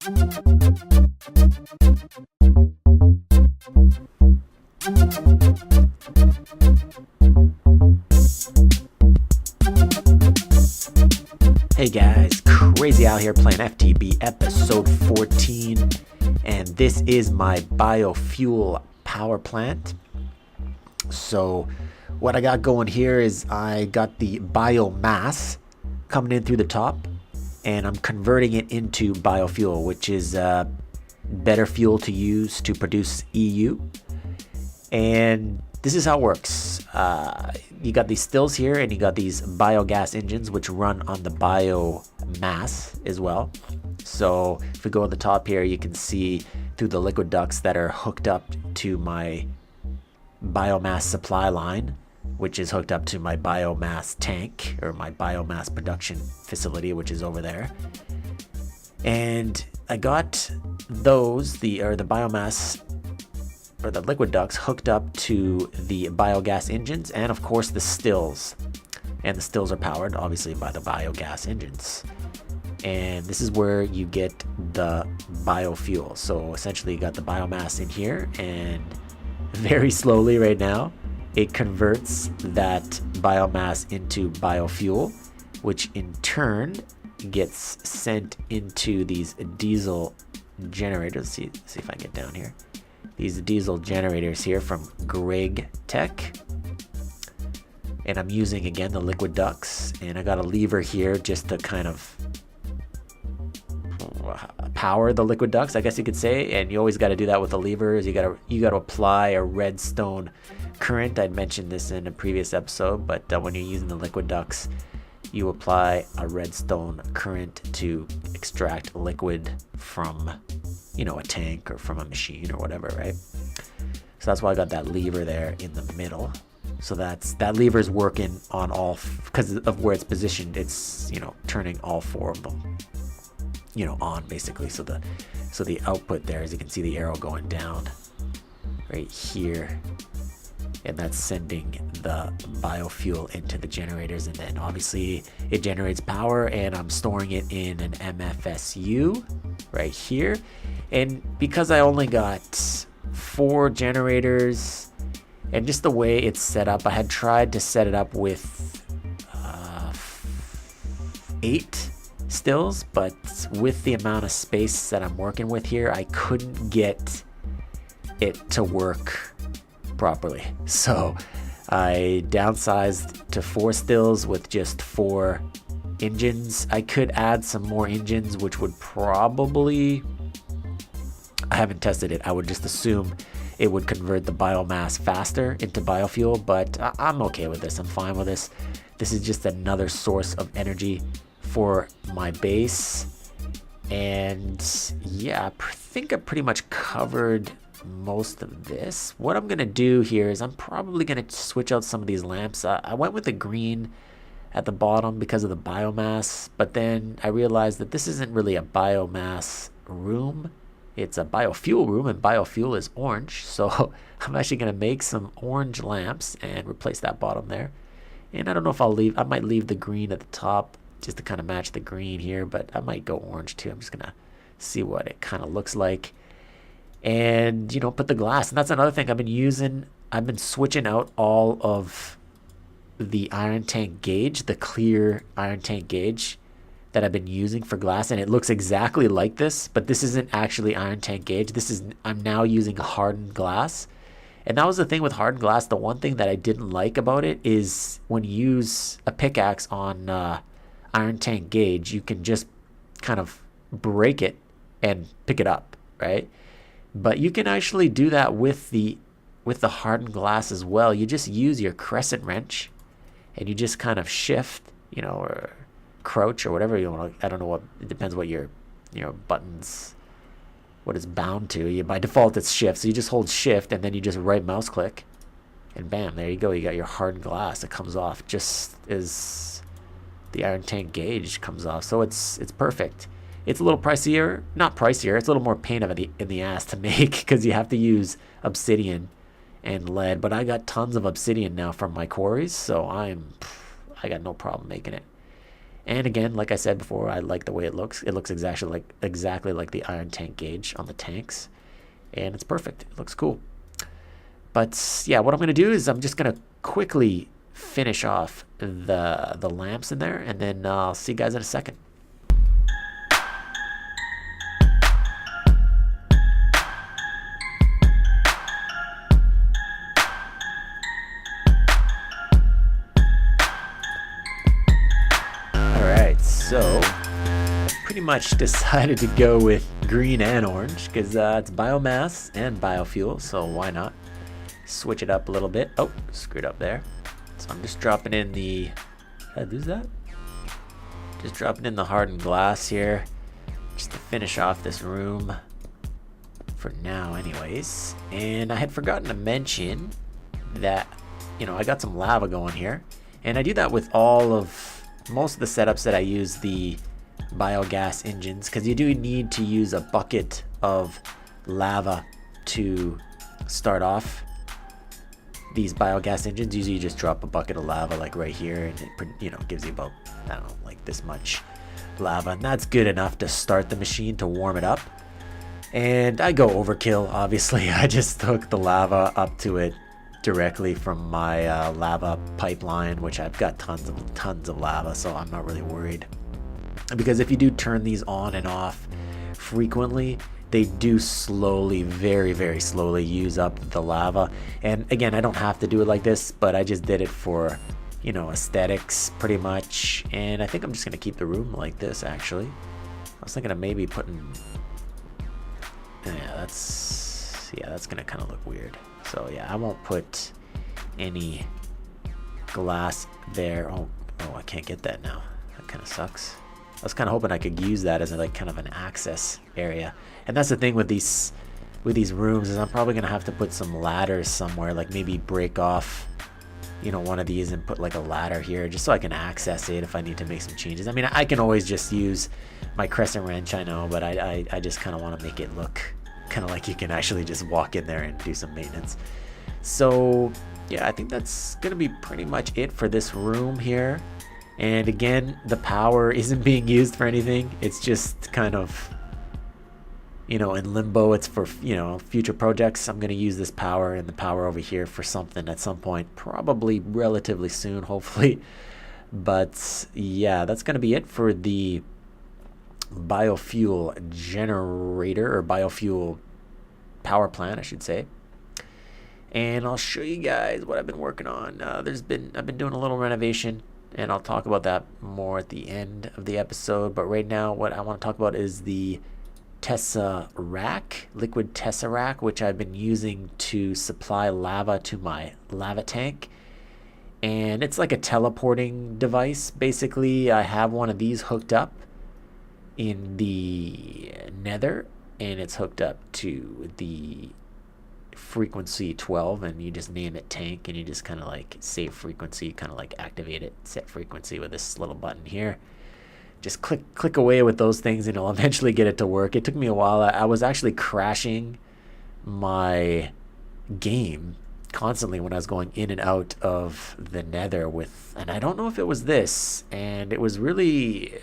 Hey guys, Crazy out here playing FTB episode 14, and this is my biofuel power plant. So what I got going here is I got the biomass coming in through the top, and I'm converting it into biofuel, which is better fuel to use to produce EU. And this is how it works. You got these stills here, and you got these biogas engines which run on the biomass as well. So if we go on the top here, you can see through the liquid ducts that are hooked up to my biomass supply line, which is hooked up to my biomass tank, or my biomass production facility, which is over there. And I got those, the biomass, or the liquid ducts, hooked up to the biogas engines, and of course the stills. And the stills are powered obviously by the biogas engines. And this is where you get the biofuel. So essentially you got the biomass in here, and very slowly right now it converts that biomass into biofuel, which in turn gets sent into these diesel generators. See if I can get down here. These diesel generators here from Greg Tech. And I'm using again the liquid ducts, and I got a lever here just to kind of power the liquid ducts, I guess you could say. And you always got to do that with the levers. You got to apply a redstone current. I'd mentioned this in a previous episode, but when you're using the liquid ducts, you apply a redstone current to extract liquid from, a tank or from a machine or whatever, right? So that's why I got that lever there in the middle. So that lever is working on all, because of where it's positioned, it's turning all four of them on basically. So the output there, as you can see the arrow going down right here, and that's sending the biofuel into the generators, and then obviously it generates power, and I'm storing it in an MFSU right here. And because I only got 4 generators, and just the way it's set up, I had tried to set it up with 8 stills, but with the amount of space that I'm working with here, I couldn't get it to work properly. So I downsized to 4 stills with just 4 engines. I could add some more engines, which would probably, I haven't tested it, I would just assume it would convert the biomass faster into biofuel, but I'm okay with this. I'm fine with this. This is just another source of energy for my base. And yeah, I think I pretty much covered most of this. What I'm gonna do here is I'm probably gonna switch out some of these lamps. I went with the green at the bottom because of the biomass, but then I realized that this isn't really a biomass room. It's a biofuel room, and biofuel is orange. So I'm actually gonna make some orange lamps and replace that bottom there. And I don't know if I might leave the green at the top just to kind of match the green here, but I might go orange too. I'm just gonna see what it kind of looks like. And put the glass. And that's another thing I've been using. I've been switching out all of the iron tank gauge, the clear iron tank gauge that I've been using for glass, and it looks exactly like this, but this isn't actually iron tank gauge. I'm now using hardened glass. And that was the thing with hardened glass. The one thing that I didn't like about it is when you use a pickaxe on iron tank gauge, you can just kind of break it and pick it up, right? But you can actually do that with the hardened glass as well. You just use your crescent wrench, and you just kind of shift, or crouch or whatever you want. I don't know what, it depends what your buttons, what it's bound to. By default it's shift, so you just hold shift and then you just right mouse click, and bam, there you go. You got your hardened glass. It comes off just as the iron tank gauge comes off. So it's perfect. It's a little pricier, not pricier, it's a little more pain in the ass to make because you have to use obsidian and lead, but I got tons of obsidian now from my quarries, so I got no problem making it. And again, like I said before, I like the way it looks. It looks exactly like the iron tank gauge on the tanks, and it's perfect. It looks cool. But yeah, what I'm going to do is I'm just going to quickly finish off the lamps in there, and then I'll see you guys in a second. So, pretty much decided to go with green and orange because it's biomass and biofuel, so why not switch it up a little bit. Oh, screwed up there. So I'm just dropping in the, did I lose that? Just dropping in the hardened glass here just to finish off this room for now anyways. And I had forgotten to mention that, you know, I got some lava going here, and I do that with most of the setups that I use the biogas engines, because you do need to use a bucket of lava to start off these biogas engines. Usually you just drop a bucket of lava like right here, and it, you know, gives you about, I don't know, like this much lava, and that's good enough to start the machine to warm it up. And I go overkill, obviously. I just hook the lava up to it directly from my lava pipeline, which I've got tons of lava, so I'm not really worried. Because if you do turn these on and off frequently, they do slowly, very, very slowly use up the lava. And again, I don't have to do it like this, but I just did it for, you know, aesthetics pretty much. And I think I'm just gonna keep the room like this, actually. I was thinking of maybe putting, yeah, that's gonna kind of look weird. So yeah, I won't put any glass there. Oh, I can't get that now. That kind of sucks. I was kind of hoping I could use that as like kind of an access area. And that's the thing with these rooms, is I'm probably gonna have to put some ladders somewhere, like maybe break off, you know, one of these and put like a ladder here just so I can access it if I need to make some changes. I mean, I can always just use my crescent wrench, I know, but I just kind of want to make it look kind of like you can actually just walk in there and do some maintenance. So yeah, I think that's gonna be pretty much it for this room here. And again, the power isn't being used for anything. It's just kind of, you know, in limbo. It's for, you know, future projects. I'm gonna use this power and the power over here for something at some point, probably relatively soon, hopefully. But yeah, that's gonna be it for the biofuel generator, or biofuel power plant, I should say. And I'll show you guys what I've been working on. I've been doing a little renovation, and I'll talk about that more at the end of the episode. But right now, what I want to talk about is the tesseract, liquid tesseract, which I've been using to supply lava to my lava tank. And it's like a teleporting device. Basically, I have one of these hooked up in the Nether, and it's hooked up to the frequency 12, and you just name it tank, and you just kind of like save frequency, kind of like activate it, set frequency with this little button here. Just click away with those things, and it'll eventually get it to work. It took me a while. I was actually crashing my game constantly when I was going in and out of the Nether with, and I don't know if it was this, and it was really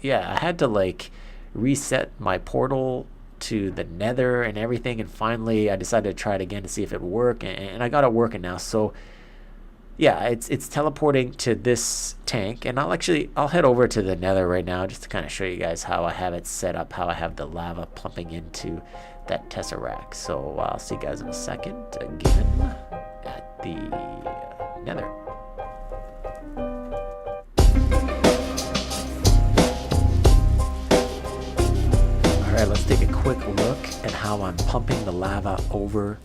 yeah, I had to like reset my portal to the Nether and everything, and finally I decided to try it again to see if it would work, and I got it working now. So yeah, it's teleporting to this tank, and I'll head over to the Nether right now just to kind of show you guys how I have it set up, how I have the lava pumping into that tesseract. So I'll see you guys in a second again at the Nether. Alright, let's take a quick look at how I'm pumping the lava over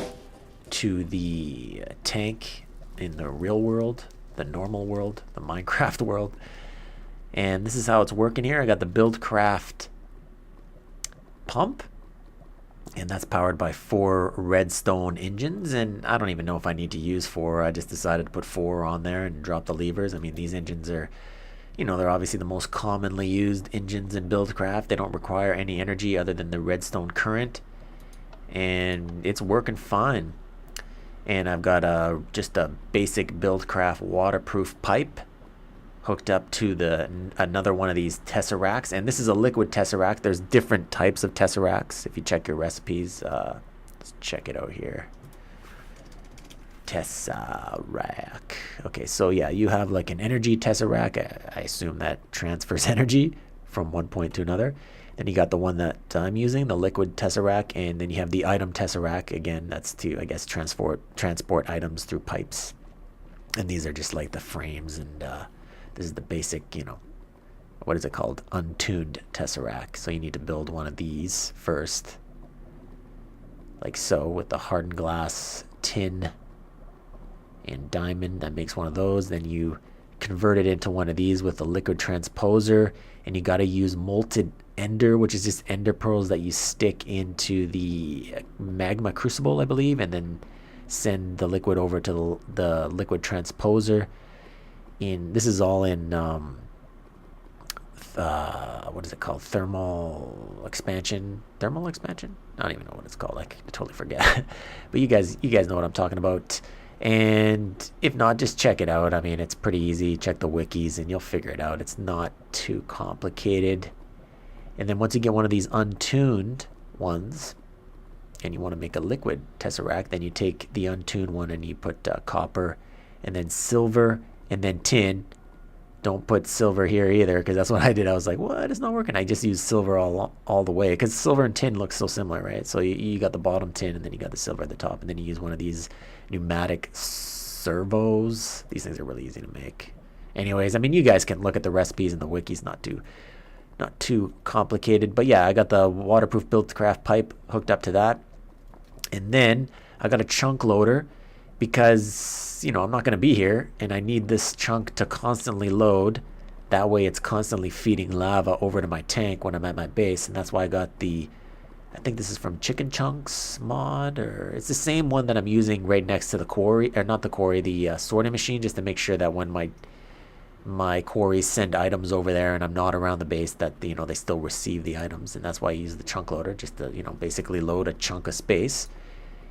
to the tank in the real world, the normal world, the Minecraft world. And this is how it's working here. I got the buildcraft pump, and that's powered by 4 redstone engines, and I don't even know if I need to use 4. I just decided to put 4 on there and drop the levers. I mean, these engines are, you know, they're obviously the most commonly used engines in buildcraft. They don't require any energy other than the redstone current, and it's working fine. And I've got just a basic buildcraft waterproof pipe hooked up to another one of these tesseracts, and this is a liquid tesseract. There's different types of tesseracts. If you check your recipes, let's check it out here. Tesseract. Okay, so yeah, you have like an energy tesseract. I assume that transfers energy from one point to another. Then you got the one that I'm using, the liquid tesseract, and then you have the item tesseract. Again, that's to, I guess, transport items through pipes. And these are just like the frames, and this is the basic, you know, what is it called? Untuned tesseract. So you need to build one of these first, like so, with the hardened glass, tin, and diamond. That makes one of those. Then you convert it into one of these with a liquid transposer, and you got to use molten ender, which is just ender pearls that you stick into the magma crucible, I believe, and then send the liquid over to the liquid transposer. This is all in what is it called? Thermal expansion. I don't even know what it's called. I totally forget. But you guys know what I'm talking about. And if not, just check it out. I mean, it's pretty easy. Check the wikis and you'll figure it out. It's not too complicated. And then once you get one of these untuned ones and you want to make a liquid tesseract, then you take the untuned one and you put copper and then silver and then tin. Don't put silver here either, because that's what I did. I was like, what? It's not working. I just used silver all the way, because silver and tin look so similar, right? So you got the bottom tin, and then you got the silver at the top, and then you use one of these pneumatic servos. These things are really easy to make. Anyways, I mean, you guys can look at the recipes and the wikis. Not too complicated. But yeah, I got the waterproof buildcraft pipe hooked up to that, and then I got a chunk loader, because, you know, I'm not going to be here and I need this chunk to constantly load. That way it's constantly feeding lava over to my tank when I'm at my base. And that's why I got I think this is from Chicken Chunks mod, or it's the same one that I'm using right next to the quarry, or not the quarry, the sorting machine, just to make sure that when my quarries send items over there and I'm not around the base, that, you know, they still receive the items. And that's why I use the chunk loader, just to, you know, basically load a chunk of space.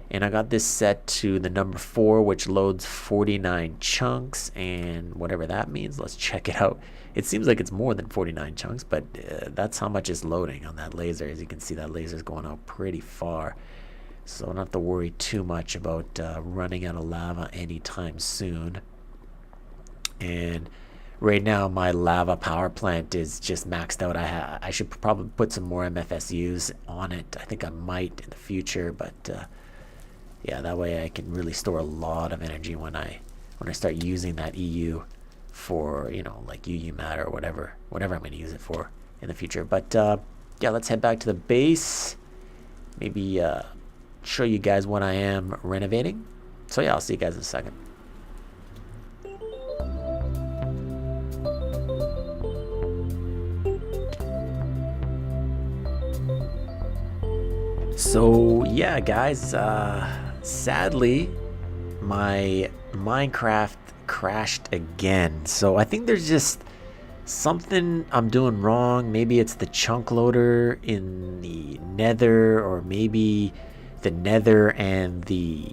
And I got this set to the number 4, which loads 49 chunks, and whatever that means, let's check it out. It seems like it's more than 49 chunks, but that's how much is loading on that laser. As you can see, that laser's going out pretty far. So I don't have to worry too much about running out of lava anytime soon. And right now, my lava power plant is just maxed out. I should probably put some more MFSUs on it. I think I might in the future, but yeah, that way I can really store a lot of energy when I start using that EU for, you know, like UU matter or whatever I'm going to use it for in the future. But yeah, let's head back to the base. Maybe show you guys what I am renovating. So yeah, I'll see you guys in a second. So yeah, guys, sadly, my Minecraft crashed again. So I think there's just something I'm doing wrong. Maybe it's the chunk loader in the Nether, or maybe the Nether and the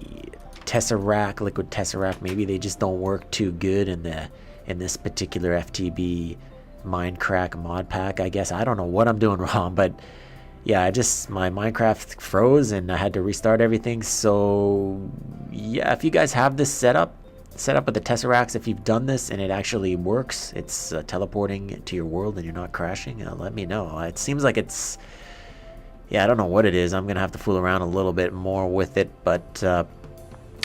tesseract, liquid tesseract, maybe they just don't work too good in this particular FTB Minecraft mod pack, I guess. I don't know what I'm doing wrong, but yeah, my Minecraft froze and I had to restart everything. So yeah, if you guys have this set up with the tesseracts, if you've done this and it actually works, it's teleporting to your world and you're not crashing, let me know. It seems like it's, yeah, I don't know what it is. I'm gonna have to fool around a little bit more with it, but I'm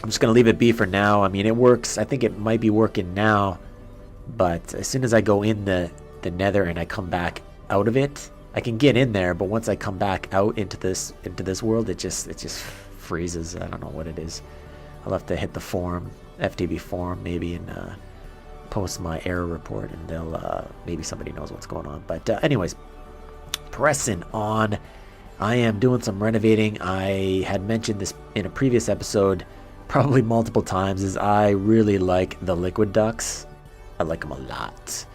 just gonna leave it be for now. I mean, it works. I think it might be working now, but as soon as I go in the Nether and I come back out of it, I can get in there, but once I come back out into this world, it just freezes. I don't know what it is. I'll have to hit the forum, FTB forum, maybe, and post my error report, and they'll maybe somebody knows what's going on. But anyways, pressing on. I am doing some renovating. I had mentioned this in a previous episode, probably multiple times, is I really like the liquiducts. I like them a lot.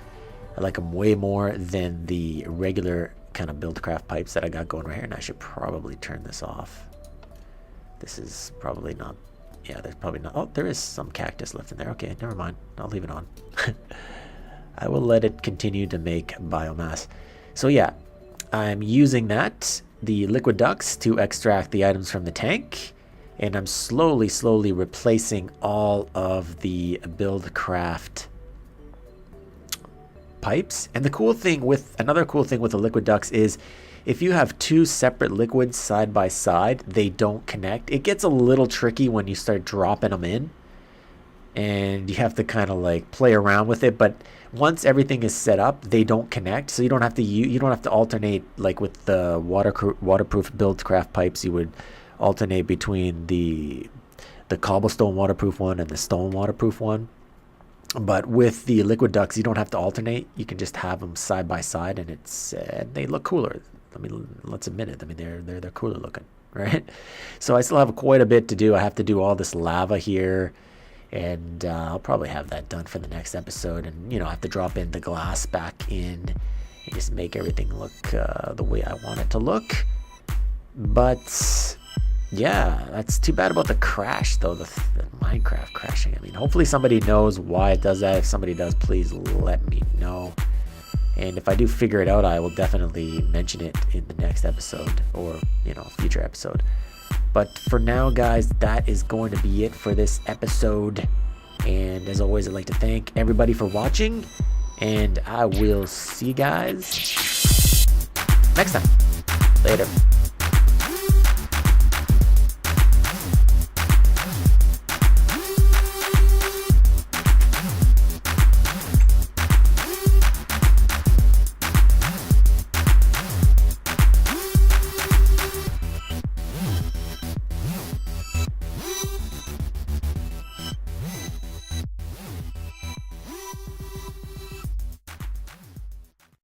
I like them way more than the regular kind of buildcraft pipes that I got going right here, and I should probably turn this off. This is probably not, yeah, there's probably not, oh, there is some cactus left in there. Okay, never mind, I'll leave it on. I will let it continue to make biomass. So yeah, I'm using the liquid ducts, to extract the items from the tank. And I'm slowly replacing all of the buildcraft pipes. And another cool thing with the liquid ducts is if you have two separate liquids side by side, they don't connect. It gets a little tricky when you start dropping them in, and you have to kind of like play around with it. But once everything is set up, they don't connect, so you don't have to alternate like with the waterproof buildcraft pipes. You would alternate between the cobblestone waterproof one and the stone waterproof one. But with the liquid ducts, you don't have to alternate. You can just have them side by side, and they look cooler. I mean, let's admit it. I mean, they're cooler looking, right? So I still have quite a bit to do. I have to do all this lava here, and I'll probably have that done for the next episode. And I have to drop in the glass back in and just make everything look the way I want it to look. But yeah, that's too bad about the crash, though, the Minecraft crashing. I mean, hopefully somebody knows why it does that. If somebody does, please let me know. And if I do figure it out, I will definitely mention it in the next episode, or, future episode. But for now, guys, that is going to be it for this episode. And as always, I'd like to thank everybody for watching. And I will see you guys next time. Later.